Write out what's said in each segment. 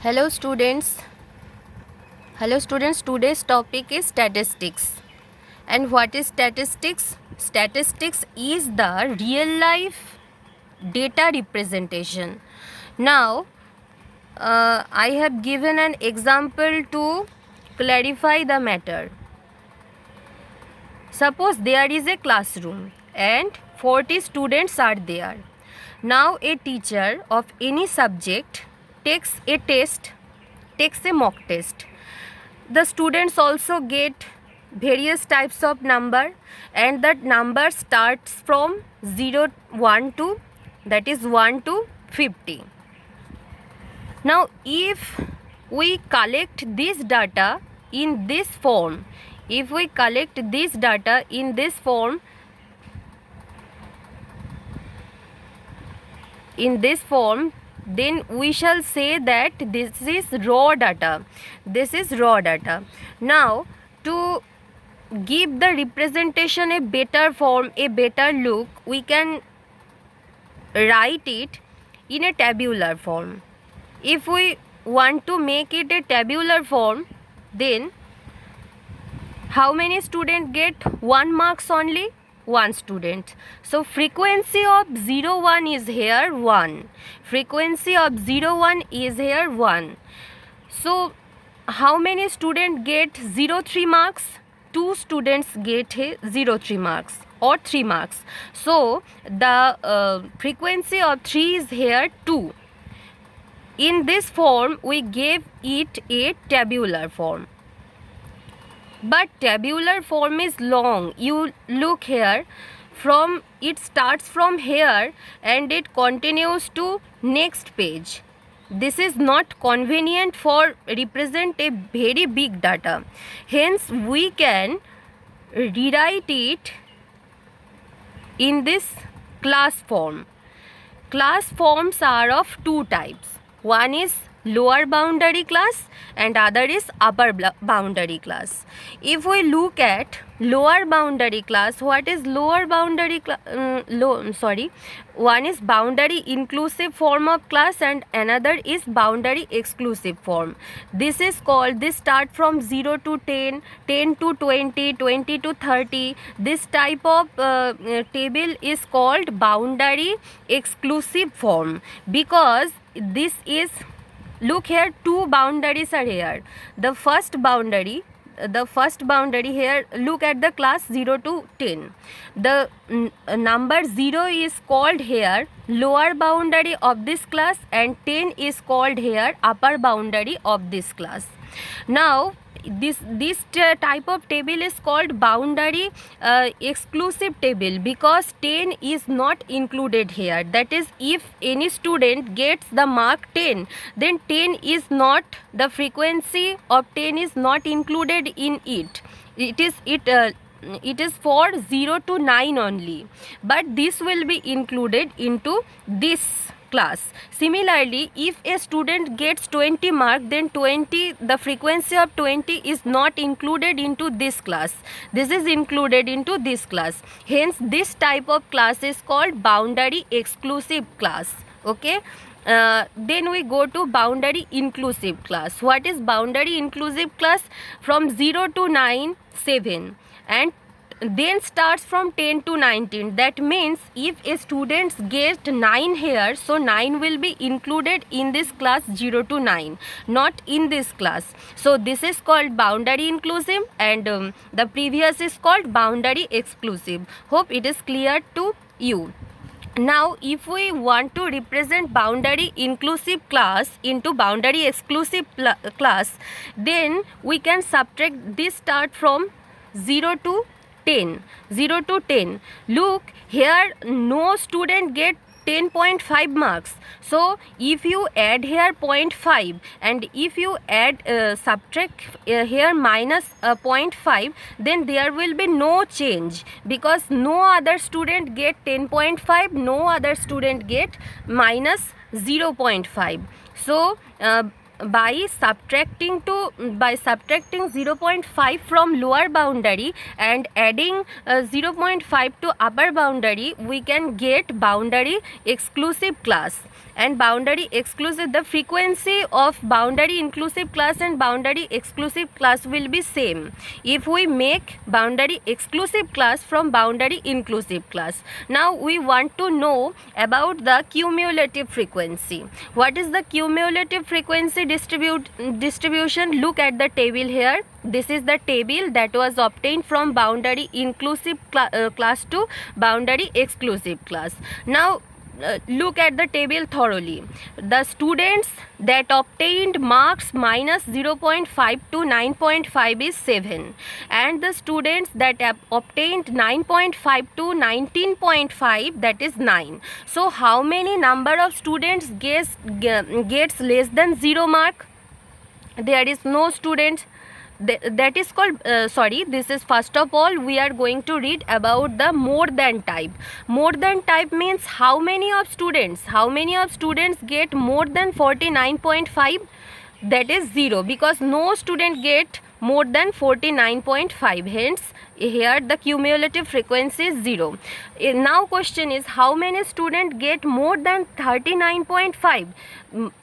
Hello students. Hello students. Today's topic is statistics. And what is statistics? Statistics is the real life data representation. Now, I have given an example to clarify the matter. Suppose there is a classroom and 40 students are there. Now, a teacher of any subject takes a mock test. The students also get various types of number, and that number starts from 0 1 to, that is 1 to 50. Now if we collect this data in this form, then we shall say that this is raw data. Now, to give the representation a better form, a better look, we can write it in a tabular form. If we want to make it a tabular form, then how many students get 1 marks only? 1 student. So frequency of 0 1 is here 1. Frequency of 0 1 is here 1. So how many students get 0 3 marks? 2 students get 0 3 marks or 3 marks. So the frequency of 3 is here 2. In this form we gave it a tabular form. But tabular form is long. You look here, it starts from here and it continues to next page. This is not convenient for represent a very big data. Hence we can rewrite it in this class form. Class forms are of two types. One is lower boundary class and other is upper boundary class. If we look at lower boundary class, what is lower boundary class? One is boundary inclusive form of class and another is boundary exclusive form. This start from 0 to 10, 10 to 20, 20 to 30. This type of table is called boundary exclusive form, because this is, look here, two boundaries are here. The first boundary here, look at the class 0 to 10. The number 0 is called here lower boundary of this class and 10 is called here upper boundary of this class. Now this type of table is called boundary exclusive table, because 10 is not included here. That is, if any student gets the mark 10, then 10 is not, the frequency of 10 is not included in it. It is for 0 to 9 only, but this will be included into this class. Similarly, if a student gets 20 mark, then the frequency of 20 is not included into this class. This is included into this class. Hence this type of class is called boundary exclusive class. Okay. Then we go to boundary inclusive class. What is boundary inclusive class? From 0 to 9, 7, and then starts from 10 to 19. That means if a student gets 9 here, so 9 will be included in this class 0 to 9, not in this class. So this is called boundary inclusive, and the previous is called boundary exclusive. Hope it is clear to you. Now if we want to represent boundary inclusive class into boundary exclusive class, then we can subtract this, start from 0 to 10. Look here, no student get 10.5 marks. So if you add here 0.5 and if you add subtract here minus 0.5, then there will be no change, because no other student get 10.5, no other student get minus 0.5. So by subtracting 0.5 from lower boundary and adding 0.5 to upper boundary, we can get boundary exclusive class. and boundary exclusive, the frequency of boundary inclusive class and boundary exclusive class will be same if we make boundary exclusive class from boundary inclusive class. Now we want to know about the cumulative frequency. What is the cumulative frequency distribution? Look at the table here. This is the table that was obtained from boundary inclusive class to boundary exclusive class. Now look at the table thoroughly. The students that obtained marks minus 0.5 to 9.5 is 7, and the students that obtained 9.5 to 19.5, that is 9. So how many number of students gets less than 0 mark? There is no students. That is called this is, first of all we are going to read about the more than type. More than type means how many of students get more than 49.5? That is 0, because no student get more than 49.5, hence here the cumulative frequency is 0. Now question is, how many students get more than 39.5?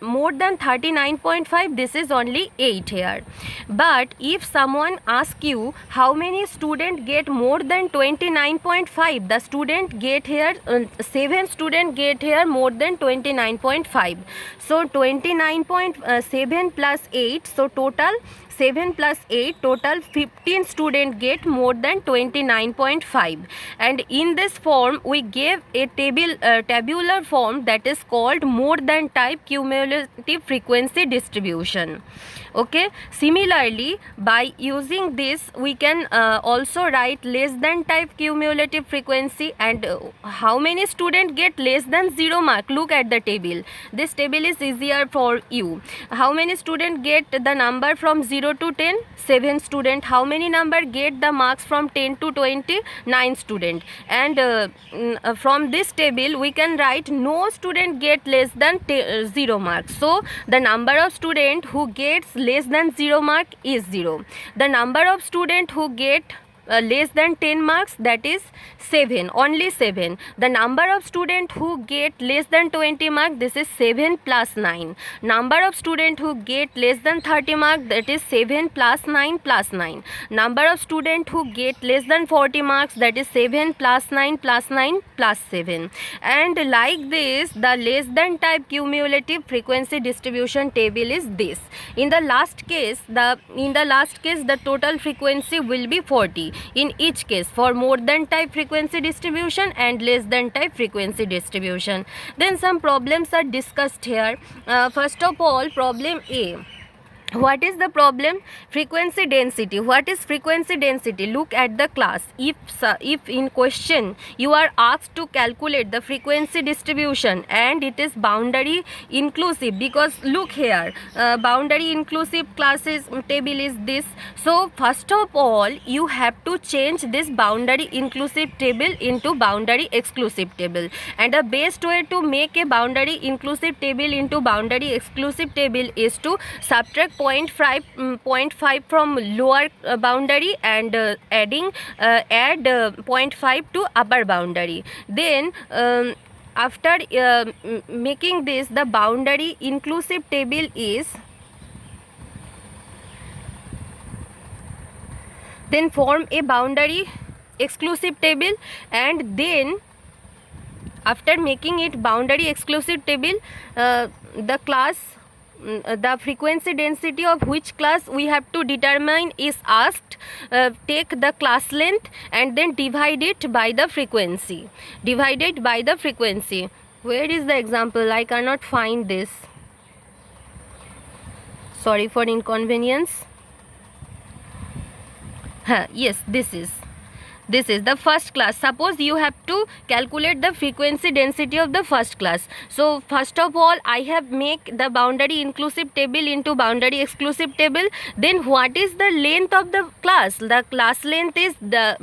More than 39.5, this is only 8 here. But if someone asks you how many students get more than 29.5, the student get here 7 student get here more than 29.5. So 29.7 plus 8, so total 7 plus 8, total 15 students get more than 29.5. And in this form we gave a tabular form that is called more than type cumulative frequency distribution. Okay, similarly by using this we can also write less than type cumulative frequency. And how many students get less than 0 mark? Look at the table. This table is easier for you. How many students get the number from 0 to 10? 7 students. How many number get the marks from 10 to 20? 9 students. And from this table we can write no student get less than 0 marks. So the number of students who gets less than 0 mark is 0. The number of students who get less than 10 marks, that is 7, only 7. The number of students who get less than 20 marks, this is 7 plus 9. Number of students who get less than 30 marks, that is 7 plus 9 plus 9. Number of students who get less than 40 marks, that is 7 plus 9 plus 9 plus 7. And like this, the less than type cumulative frequency distribution table is this. In the last case, the total frequency will be 40 in each case, for more than type frequency distribution and less than type frequency distribution. Then some problems are discussed here. First of all, problem A. What is the problem? Frequency density. What is frequency density? Look at the class. If in question you are asked to calculate the frequency distribution and it is boundary inclusive, because look here, boundary inclusive classes table is this. So first of all you have to change this boundary inclusive table into boundary exclusive table, and the best way to make a boundary inclusive table into boundary exclusive table is to subtract 0.5 from lower boundary and add 0.5 to upper boundary. Then after making this, the boundary inclusive table is, then form a boundary exclusive table, and then after making it boundary exclusive table, the frequency density of which class we have to determine is asked. Take the class length and then divide it by the frequency. Divided by the frequency. Where is the example? I cannot find this. Sorry for inconvenience. Yes, this is the first class. Suppose you have to calculate the frequency density of the first class. So first of all I have make the boundary inclusive table into boundary exclusive table. Then what is the length of the class? The class length is the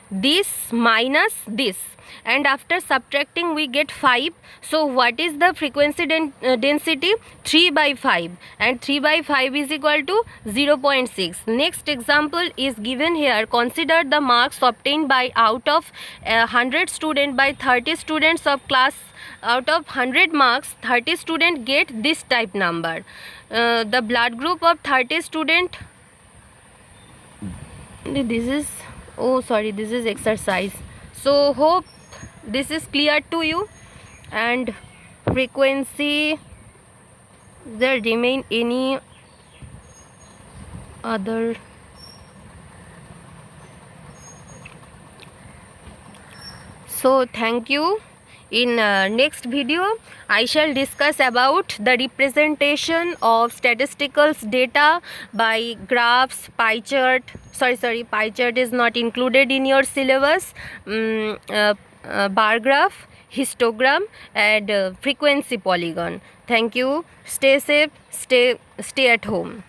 this minus this, and after subtracting we get 5. So what is the frequency density? 3 by 5, and 3 by 5 is equal to 0.6. Next example is given here. Consider the marks obtained by out of 100 students by 30 students of class out of 100 marks 30 student get this type number. The blood group of 30 student, this is, oh sorry, this is exercise. So hope this is clear to you. And frequency, there remain any other? So thank you. In next video I shall discuss about the representation of statistical data by graphs, pie chart. Sorry, pie chart is not included in your syllabus. Bar graph, histogram, and frequency polygon. Thank you. Stay safe, stay at home.